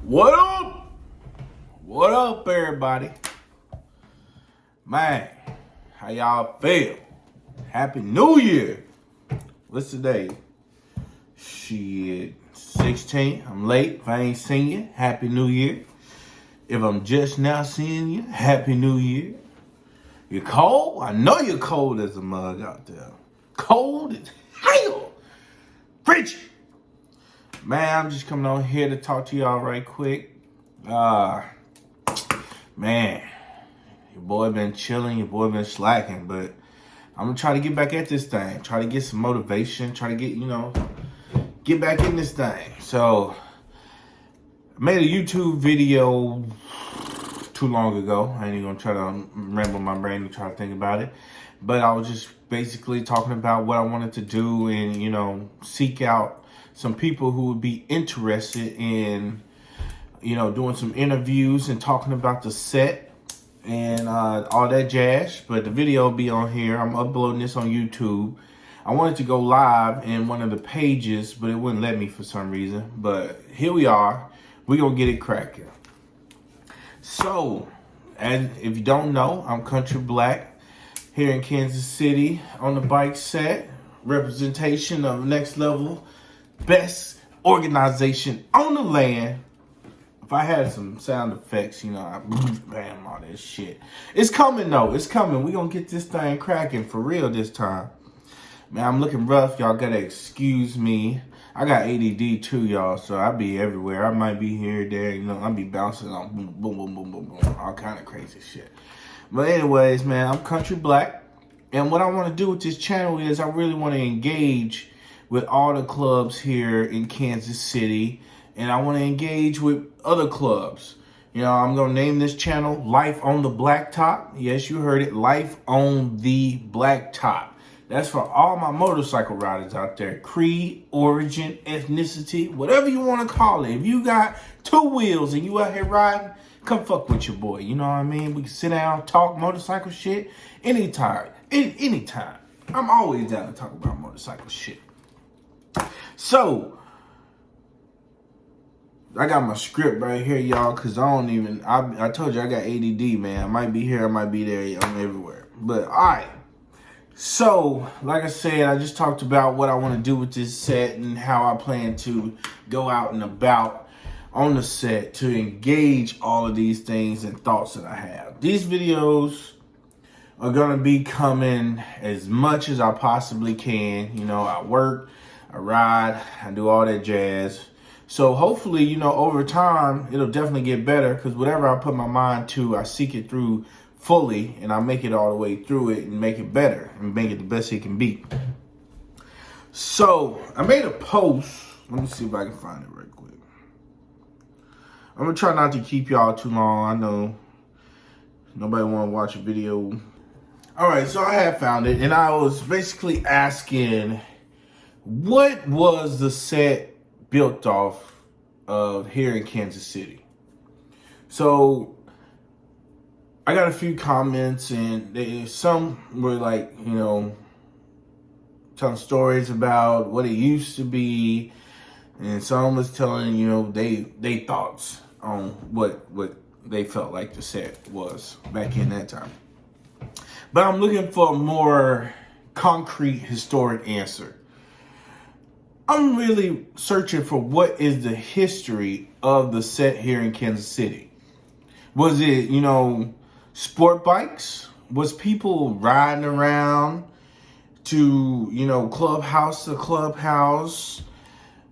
What up? What up, everybody? Man, how y'all feel? Happy New Year. What's today? Shit, 16. I'm late. If I ain't seen you, Happy New Year. If I'm just now seeing you, Happy New Year. You cold? I know you're cold as a mug out there. Cold as hell. Frigid. Man, I'm just coming on here to talk to y'all right quick. Man, your boy been chilling, your boy been slacking, but I'm gonna try to get back at this thing. Try to get some motivation, try to get back in this thing. So, I made a YouTube video too long ago. I ain't even gonna try to ramble my brain to try to think about it. But I was just basically talking about what I wanted to do and, seek out some people who would be interested in, doing some interviews and talking about the set and all that jazz. But the video will be on here. I'm uploading this on YouTube. I wanted to go live in one of the pages, but it wouldn't let me for some reason. But here we are. We're going to get it cracking. So, and if you don't know, I'm Country Black here in Kansas City on the bike set. Representation of Next Level, best organization on the land. If I had some sound effects, I bam, all that shit. It's coming though. It's coming. We gonna get this thing cracking for real this time. Man, I'm looking rough. Y'all gotta excuse me. I got ADD too, y'all, so I be everywhere. I might be here, there, I be bouncing on boom, boom, boom, boom, boom, boom, all kind of crazy shit. But anyways, man, I'm Country Black. And what I want to do with this channel is I really want to engage with all the clubs here in Kansas City. And I want to engage with other clubs. I'm going to name this channel Life on the Blacktop. Yes, you heard it. Life on the Blacktop. That's for all my motorcycle riders out there. Creed, origin, ethnicity, whatever you want to call it. If you got two wheels and you out here riding, come fuck with your boy. You know what I mean? We can sit down, talk motorcycle shit anytime. Anytime. I'm always down to talk about motorcycle shit. So, I got my script right here, y'all, because I told you I got ADD, man. I might be here, I might be there, I'm everywhere. But, all right. So, like I said, I just talked about what I want to do with this set and how I plan to go out and about on the set to engage all of these things and thoughts that I have. These videos are going to be coming as much as I possibly can. I work, I ride, I do all that jazz. So hopefully, over time, it'll definitely get better because whatever I put my mind to, I seek it through fully and I make it all the way through it and make it better and make it the best it can be. So I made a post. Let me see if I can find it right quick. I'm going to try not to keep y'all too long. I know nobody want to watch a video. All right, so I have found it, and I was basically asking, what was the set built off of here in Kansas City? So I got a few comments, and some were like, telling stories about what it used to be, and some was telling, they thoughts on what they felt like the set was back in that time. But I'm looking for a more concrete, historic answer. I'm really searching for what is the history of the set here in Kansas City. Was it, sport bikes? Was people riding around to, clubhouse to clubhouse?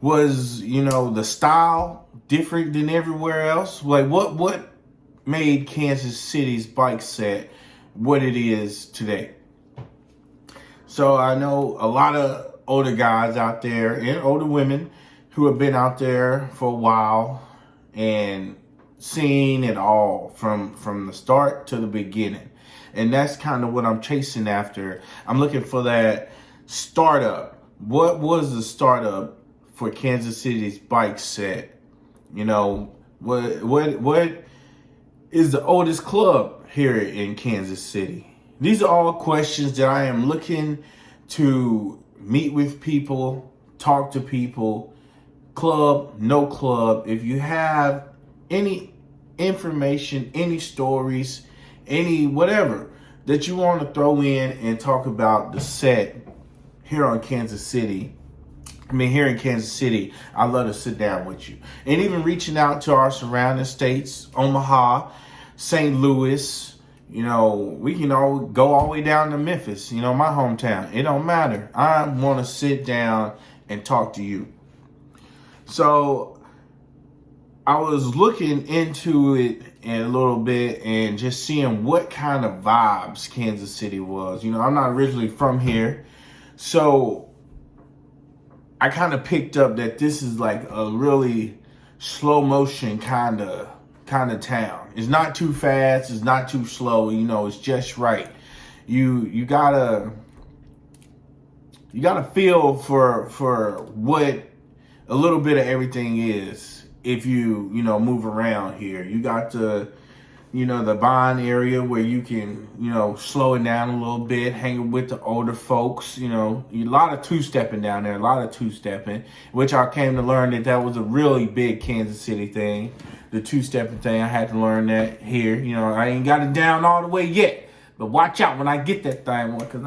Was, the style different than everywhere else? Like, what made Kansas City's bike set what it is today? So I know a lot of older guys out there and older women who have been out there for a while and seen it all from the start to the beginning. And that's kind of what I'm chasing after. I'm looking for that startup. What was the startup for Kansas City's bike set? What is the oldest club here in Kansas City? These are all questions that I am looking to meet with people, talk to people, club, no club. If you have any information, any stories, any whatever that you want to throw in and talk about the set here on Kansas City. Here in Kansas City, I'd love to sit down with you. And even reaching out to our surrounding states, Omaha, St. Louis, we can all go all the way down to Memphis, my hometown. It don't matter. I want to sit down and talk to you. So I was looking into it a little bit and just seeing what kind of vibes Kansas City was. I'm not originally from here. So I kind of picked up that this is like a really slow motion kind of town. It's not too fast. It's not too slow. It's just right. You gotta feel for what a little bit of everything is. If you move around here, you got the Vine area where you can, slow it down a little bit, hanging with the older folks, a lot of two-stepping down there, which I came to learn that was a really big Kansas City thing, the two-stepping thing. I had to learn that here. I ain't got it down all the way yet, but watch out when I get that thing, because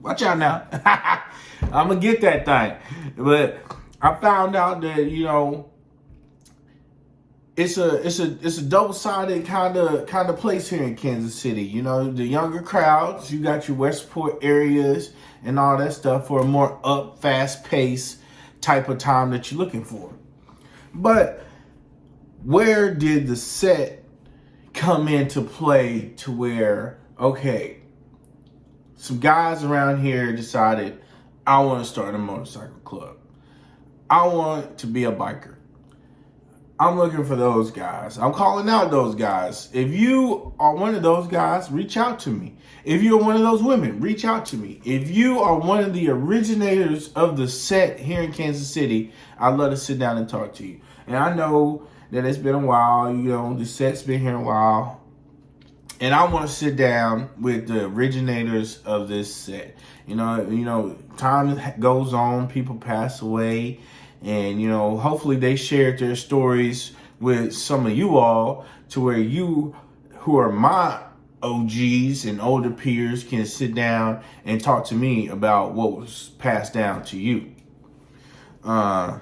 watch out now. I'm going to get that thing. But I found out that, it's a double-sided kind of place here in Kansas City. The younger crowds, you got your Westport areas and all that stuff for a more fast-paced type of time that you're looking for. But where did the set come into play to where, okay, some guys around here decided, I want to start a motorcycle club. I want to be a biker. I'm looking for those guys. I'm calling out those guys. If you are one of those guys, reach out to me. If you're one of those women, reach out to me. If you are one of the originators of the set here in Kansas City, I'd love to sit down and talk to you. And I know that it's been a while. The set's been here a while. And I want to sit down with the originators of this set. Time goes on, people pass away. And, hopefully they shared their stories with some of you all to where you, who are my OGs and older peers, can sit down and talk to me about what was passed down to you. What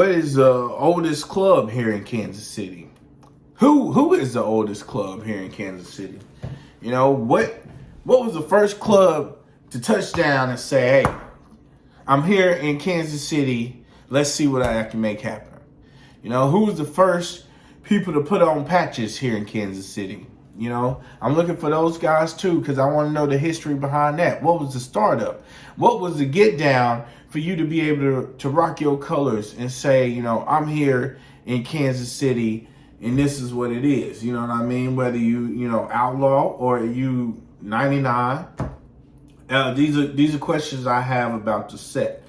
is the oldest club here in Kansas City? Who is the oldest club here in Kansas City? What was the first club to touch down and say, hey, I'm here in Kansas City. Let's see what I can make happen. Who was the first people to put on patches here in Kansas City? I'm looking for those guys too, because I want to know the history behind that. What was the startup? What was the get down for you to be able to rock your colors and say, I'm here in Kansas City and this is what it is. You know what I mean? Whether you outlaw or you 99. These are questions I have about the set.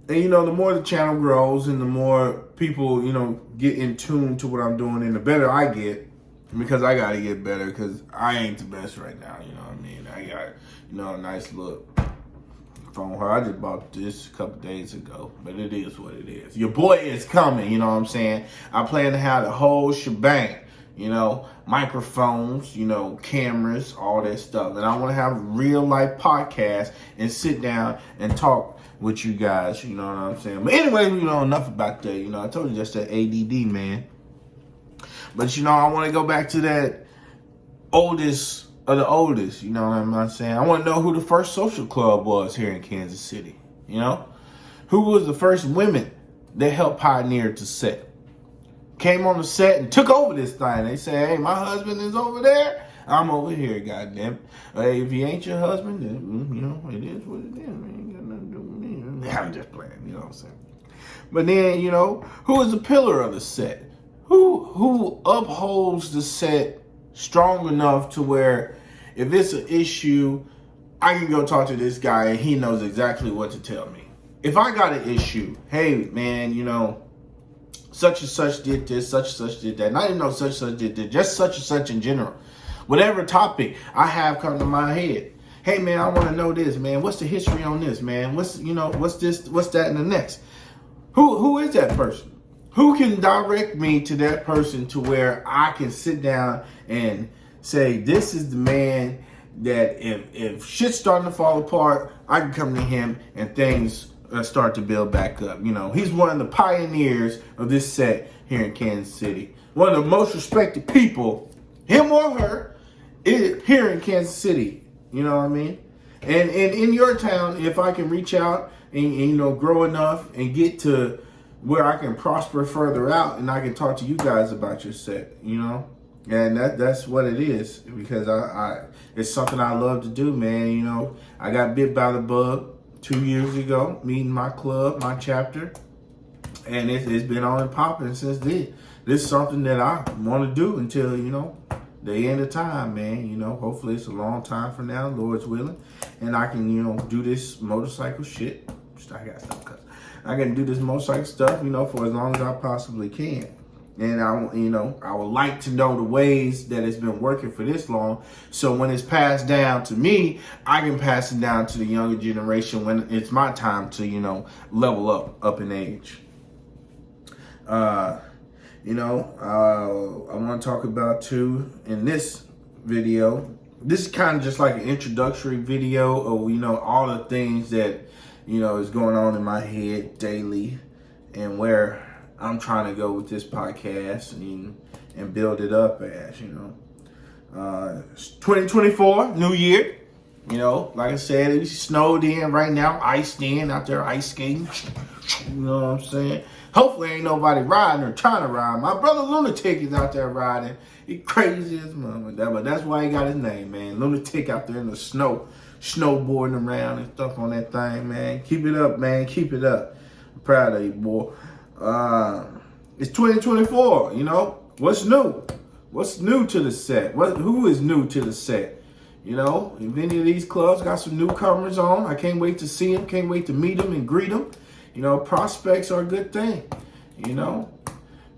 And, the more the channel grows and the more people, get in tune to what I'm doing and the better I get, because I got to get better because I ain't the best right now. You know what I mean? I got, a nice look phone. I just bought this a couple days ago, but it is what it is. Your boy is coming. You know what I'm saying? I plan to have the whole shebang. Microphones, cameras, all that stuff. And I want to have a real life podcast and sit down and talk with you guys. You know what I'm saying? But anyway, enough about that. I told you that's that ADD, man. But, I want to go back to that oldest of the oldest. You know what I'm saying? I want to know who the first social club was here in Kansas City. Who was the first women that helped pioneer the set? Came on the set and took over this thing. They say, hey, my husband is over there. I'm over here, goddamn. Hey, if he ain't your husband, then, it is what it is. Man, ain't got nothing to do with me. I'm just playing, you know what I'm saying? But then, who is the pillar of the set? Who upholds the set strong enough to where if it's an issue, I can go talk to this guy and he knows exactly what to tell me. If I got an issue, hey, man, such and such did this, such and such did that. And I didn't know such and such did that, just such and such in general. Whatever topic I have come to my head. Hey man, I want to know this, man. What's the history on this, man? What's this, what's that, and the next? Who is that person? Who can direct me to that person to where I can sit down and say, this is the man that if shit's starting to fall apart, I can come to him and things start to build back up. He's one of the pioneers of this set here in Kansas City. One of the most respected people, him or her, here in Kansas City. You know what I mean? And in your town, if I can reach out and grow enough and get to where I can prosper further out, and I can talk to you guys about your set, and that's what it is, because I it's something I love to do, man. I got bit by the bug 2 years ago, meeting my club, my chapter, and it's been on and popping since then. This is something that I want to do until the end of time, man. Hopefully it's a long time from now, Lord's willing, and I can do this motorcycle shit. I got stuff cussing. I can do this motorcycle stuff, for as long as I possibly can. And I would like to know the ways that it's been working for this long. So when it's passed down to me, I can pass it down to the younger generation when it's my time to, level up in age. I want to talk about too in this video. This is kind of just like an introductory video of, all the things that is going on in my head daily and where I'm trying to go with this podcast and build it up as, 2024, new year. Like I said, it's snowed in right now, iced in out there, ice skating. You know what I'm saying? Hopefully ain't nobody riding or trying to ride. My brother Lunatic is out there riding. He crazy as mama. But that's why he got his name, man. Lunatic out there in the snow, snowboarding around and stuff on that thing, man. Keep it up, man. Keep it up. I'm proud of you, boy. It's 2024, What's new? What's new to the set? Who is new to the set? If any of these clubs got some newcomers on, I can't wait to see them. Can't wait to meet them and greet them. Prospects are a good thing.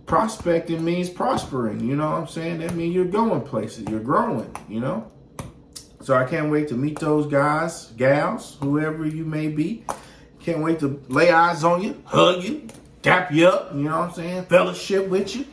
Prospecting means prospering. You know what I'm saying? That means you're going places. You're growing, So I can't wait to meet those guys, gals, whoever you may be. Can't wait to lay eyes on you, hug you, dap you up, you know what I'm saying? Fellowship with you,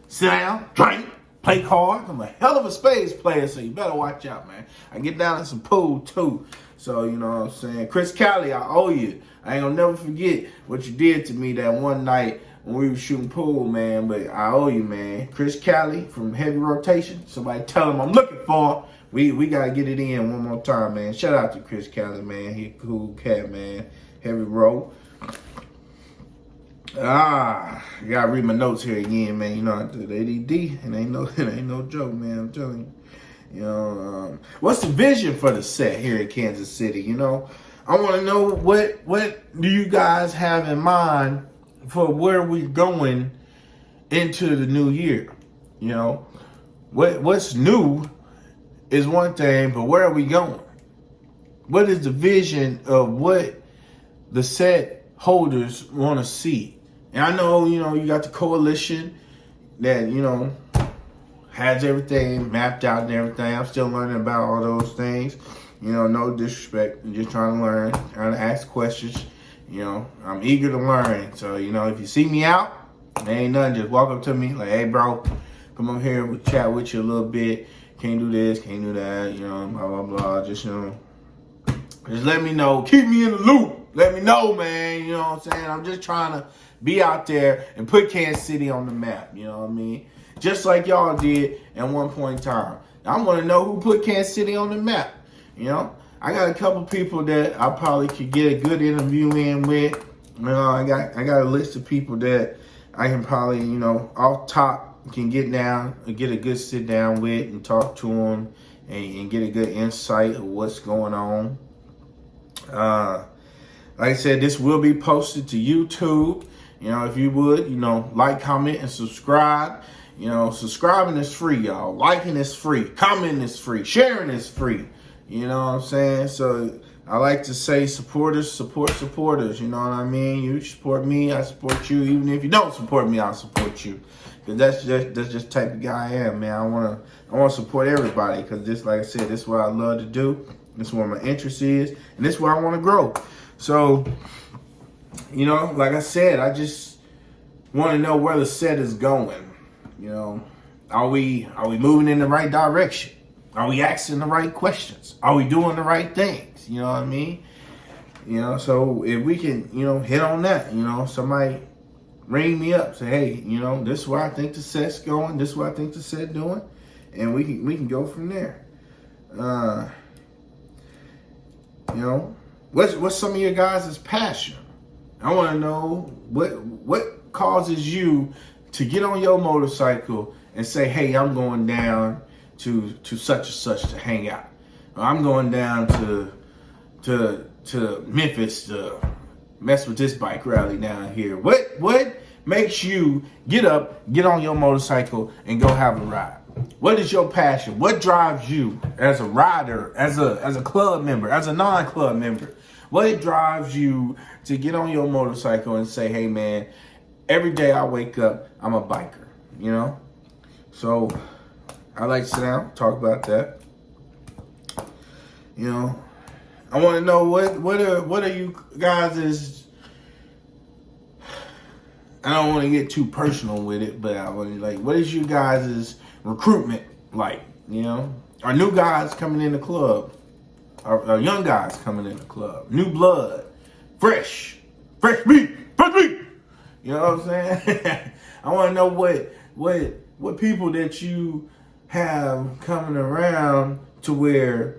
sit down, drink, play cards. I'm a hell of a spades player, so you better watch out, man. I get down in some pool too. So, you know what I'm saying? Chris Cali, I owe you. I ain't gonna never forget what you did to me that one night when we were shooting pool, man. But I owe you, man. Chris Cali from Heavy Rotation. Somebody tell him I'm looking for him. We gotta get it in one more time, man. Shout out to Chris Cali, man. He a cool cat, man. Heavy Roll. You gotta read my notes here again, man. I do the ADD. It ain't no joke, man. I'm telling you. What's the vision for the set here in Kansas City? I want to know what do you guys have in mind for where we're going into the new year? What's new is one thing, but where are we going? What is the vision of what the set holders want to see? And I know, you got the coalition that, has everything mapped out and everything. I'm still learning about all those things. No disrespect. I'm just trying to learn, trying to ask questions. I'm eager to learn. So, if you see me out, there ain't nothing. Just walk up to me like, hey, bro, come up here. We'll chat with you a little bit. Can't do this, can't do that, blah, blah, blah. Just let me know. Keep me in the loop. Let me know, man. You know what I'm saying? I'm just trying to be out there and put Kansas City on the map. You know what I mean? Just like y'all did at one point in time. I want to know who put Kansas City on the map. I got a couple people that I probably could get a good interview in with. I got a list of people that I can probably, off top can get down and get a good sit down with and talk to them and get a good insight of what's going on. Like I said, this will be posted to YouTube. If you would, like, comment, and subscribe. Subscribing is free, y'all. Liking is free. Commenting is free. Sharing is free. You know what I'm saying? So I like to say supporters support supporters. You know what I mean? You support me, I support you. Even if you don't support me, I'll support you. Cause that's just the type of guy I am, man. I wanna support everybody. Cause this, like I said, this is what I love to do. This is where my interest is, and this is where I want to grow. So, you know, like I said, I just want to know where the set is going. You know, are we moving in the right direction? Are we asking the right questions? Are we doing the right things? You know what I mean? You know, so if we can, you know, hit on that, you know, somebody ring me up, say, hey, you know, this is where I think the set's going, this is what I think the set doing, and we can go from there. You know, what's some of your guys' passion? I want to know what causes you to get on your motorcycle and say, hey, I'm going down to such and such to hang out. Or I'm going down to Memphis to mess with this bike rally down here. What makes you get up, get on your motorcycle, and go have a ride? What is your passion? What drives you as a rider, as a club member, as a non-club member? What drives you to get on your motorcycle and say, hey man, every day I wake up, I'm a biker, you know? So I like to sit down, talk about that. You know, I want to know what are you guys' I don't want to get too personal with it, but I want to like, what is you guys' recruitment like? You know, are new guys coming in the club? Are young guys coming in the club? New blood, fresh meat. You know what I'm saying? I want to know what people that you have coming around to where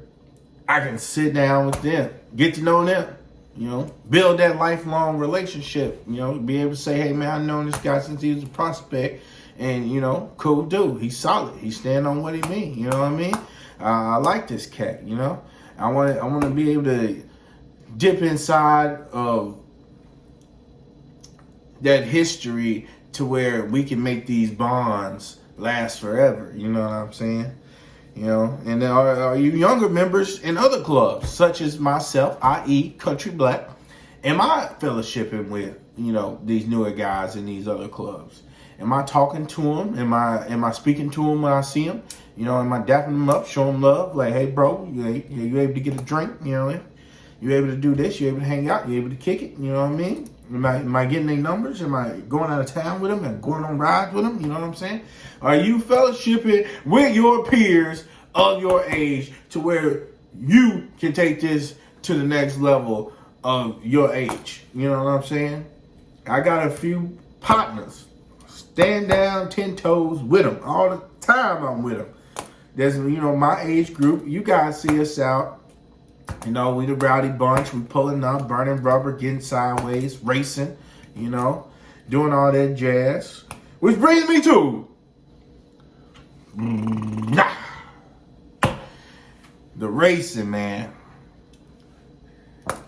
I can sit down with them, get to know them, you know, build that lifelong relationship, you know, be able to say, hey man, I've known this guy since he was a prospect, and you know, cool dude, he's solid, he's standing on what he means, you know what I mean? I like this cat, you know. I want to be able to dip inside of that history to where we can make these bonds last forever. You know what I'm saying? You know, and then are you younger members in other clubs, such as myself, i.e. Country Black? Am I fellowshipping with, you know, these newer guys in these other clubs? Am I talking to them? Am I speaking to them when I see them? You know, am I dapping them up, showing them love? Like, hey, bro, you able to get a drink? You know, you able to do this? You able to hang out? You able to kick it? You know what I mean? Am I getting their numbers? Am I going out of town with them and going on rides with them? You know what I'm saying? Are you fellowshipping with your peers of your age to where you can take this to the next level of your age? You know what I'm saying? I got a few partners. Stand down 10 toes with them. All the time I'm with them. There's, you know, my age group. You guys see us out. You know, we the rowdy bunch. We pulling up, burning rubber, getting sideways, racing, you know, doing all that jazz. Which brings me to the racing, man.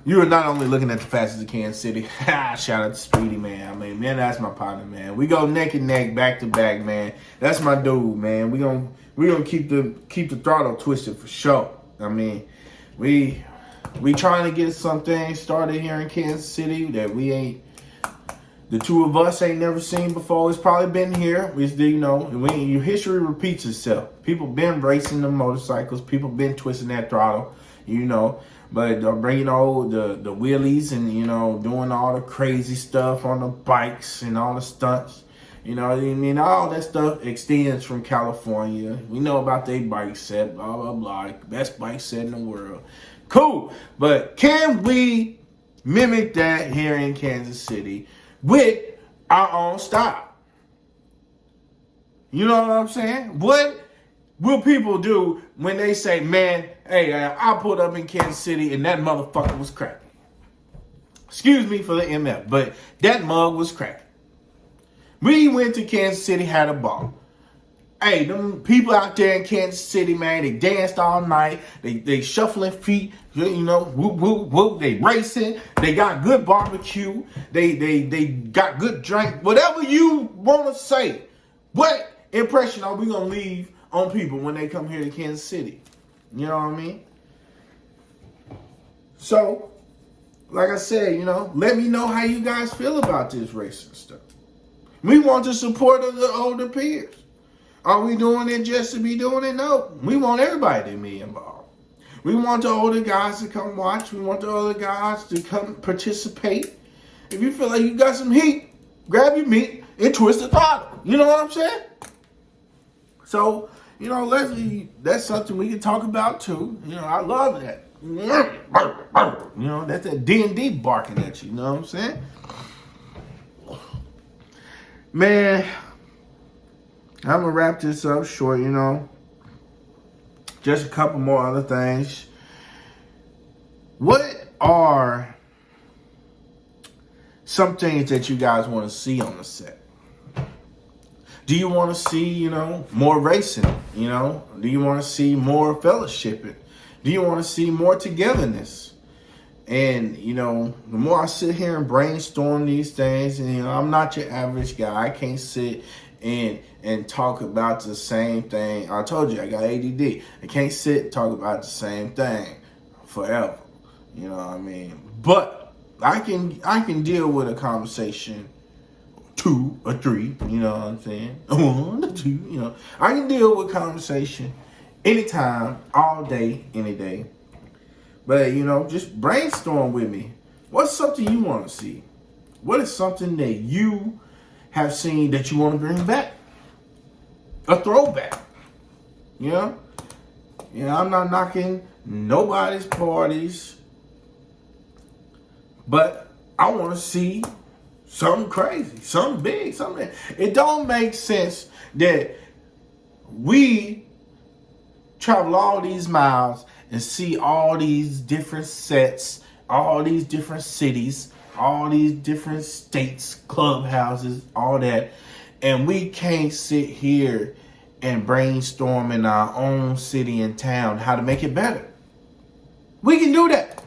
You are not only looking at the fastest of Kansas City. Shout out to Speedy, man. I mean, man, that's my partner, man. We go neck and neck, back to back, man. That's my dude, man. We gonna keep the throttle twisted for sure. I mean, we trying to get some things started here in Kansas City that the two of us ain't never seen before. It's probably been here. You know, your history repeats itself. People been racing the motorcycles. People been twisting that throttle, you know. But bringing all the wheelies and, you know, doing all the crazy stuff on the bikes and all the stunts. You know, I mean, all that stuff extends from California. We know about their bike set, blah, blah, blah. Best bike set in the world. Cool. But can we mimic that here in Kansas City with our own style? You know what I'm saying? What will people do when they say, man, hey, I pulled up in Kansas City and that motherfucker was cracking? Excuse me for the MF, but that mug was cracking. We went to Kansas City, had a ball. Hey, them people out there in Kansas City, man, they danced all night. They shuffling feet, you know, whoop, whoop, whoop. They racing. They got good barbecue. They got good drink. Whatever you want to say. What impression are we going to leave on people when they come here to Kansas City? You know what I mean? So, like I said, you know, let me know how you guys feel about this racing stuff. We want the support of the older peers. Are we doing it just to be doing it? No. We want everybody to be involved. We want the older guys to come watch. We want the older guys to come participate. If you feel like you got some heat, grab your meat and twist the throttle. You know what I'm saying? So, you know, that's something we can talk about too. You know, I love that. You know, that's that D&D barking at you. You know what I'm saying? Man, I'm going to wrap this up short, you know. Just a couple more other things. What are some things that you guys want to see on the set? Do you want to see, you know, more racing? You know, do you want to see more fellowshipping? Do you want to see more togetherness? And, you know, the more I sit here and brainstorm these things, and, you know, I'm not your average guy. I can't sit and talk about the same thing. I told you, I got ADD. I can't sit and talk about the same thing forever. You know what I mean? But I can deal with a conversation, 2 or 3, you know what I'm saying? 1 or 2, you know. I can deal with conversation anytime, all day, any day. But, you know, just brainstorm with me. What's something you want to see? What is something that you have seen that you want to bring back? A throwback. You know? You know, I'm not knocking nobody's parties. But I want to see something crazy, something big, something. It don't make sense that we travel all these miles and see all these different sets, all these different cities, all these different states, clubhouses, all that, and we can't sit here and brainstorm in our own city and town how to make it better. We can do that.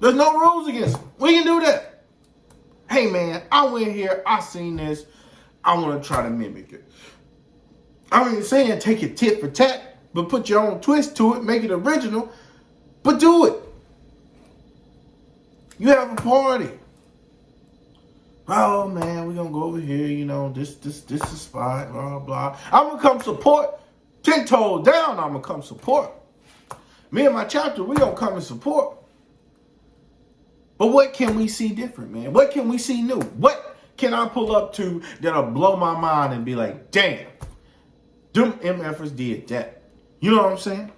There's no rules against it. We can do that. Hey man, I went here, I seen this, I want to try to mimic it. I ain't saying take it tit for tat, but put your own twist to it, make it original, but do it. You have a party. Oh man, we're gonna go over here, you know, this is spot, blah, blah. I'm gonna come support. 10 toes down, I'm gonna come support. Me and my chapter, we gonna come and support. But what can we see different, man? What can we see new? What can I pull up to that'll blow my mind and be like, damn, them MFers did that. You know what I'm saying?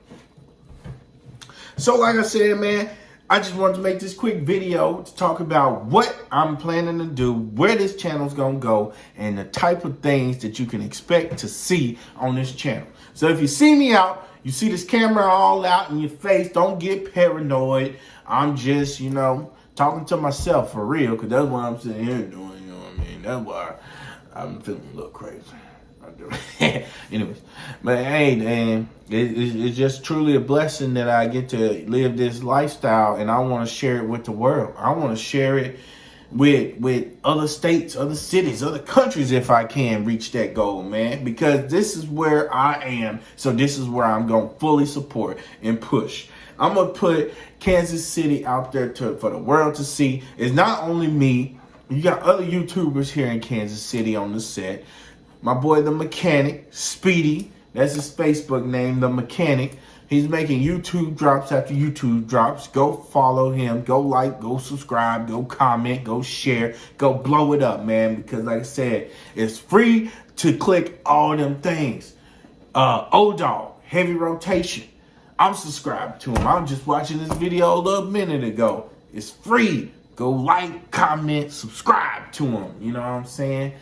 So like I said, man, I just wanted to make this quick video to talk about what I'm planning to do, where this channel's gonna go, and the type of things that you can expect to see on this channel. So if you see me out, you see this camera all out in your face, don't get paranoid. I'm just, you know, talking to myself for real, because that's what I'm sitting here doing, you know what I mean? That's why I'm feeling a little crazy. Anyways, but hey, man, it's just truly a blessing that I get to live this lifestyle, and I want to share it with the world. I want to share it with other states, other cities, other countries if I can reach that goal, man, because this is where I am. So this is where I'm going to fully support and push. I'm going to put Kansas City out there for the world to see. It's not only me. You got other YouTubers here in Kansas City on the set. My boy, The Mechanic, Speedy, that's his Facebook name, The Mechanic. He's making YouTube drops after YouTube drops. Go follow him. Go like, go subscribe, go comment, go share, go blow it up, man. Because like I said, it's free to click all them things. O-Dog, Heavy Rotation. I'm subscribed to him. I'm just watching this video a little minute ago. It's free. Go like, comment, subscribe to him. You know what I'm saying?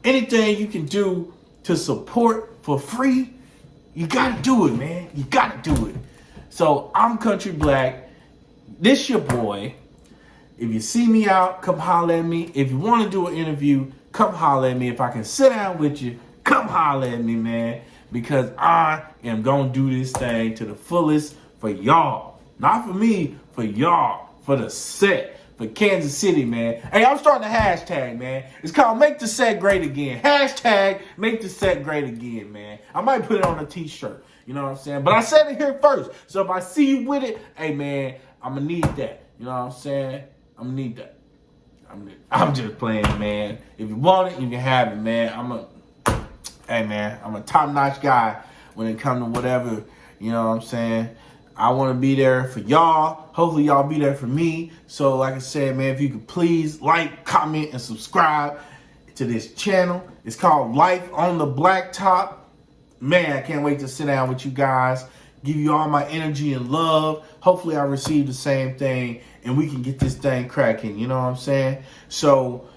Anything you can do to support for free, you gotta do it, man. You gotta do it. So I'm Country Black. This your boy. If you see me out, come holler at me. If you want to do an interview, come holler at me. If I can sit down with you, come holler at me, man. Because I am gonna do this thing to the fullest for y'all. Not for me, for y'all. For the set. For Kansas City, man. Hey, I'm starting a hashtag, man. It's called Make the Set Great Again. Hashtag Make the Set Great Again, man. I might put it on a t-shirt. You know what I'm saying? But I said it here first. So if I see you with it, hey, man, I'm going to need that. You know what I'm saying? I'm going to need that. I'm just playing, man. If you want it, you can have it, man. I'm a top-notch guy when it comes to whatever, you know what I'm saying? I want to be there for y'all. Hopefully y'all be there for me. So like I said, man, if you could please like, comment, and subscribe to this channel. It's called Life on the Blacktop. Man, I can't wait to sit down with you guys, give you all my energy and love. Hopefully I receive the same thing and we can get this thing cracking. You know what I'm saying? So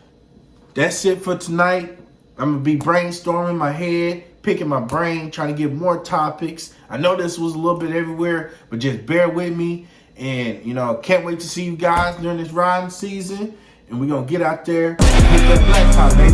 that's it for tonight. I'm going to be brainstorming my head, picking my brain, trying to get more topics. I know this was a little bit everywhere, but just bear with me. And, you know, can't wait to see you guys during this riding season. And we're going to get out there and hit that blacktop, baby.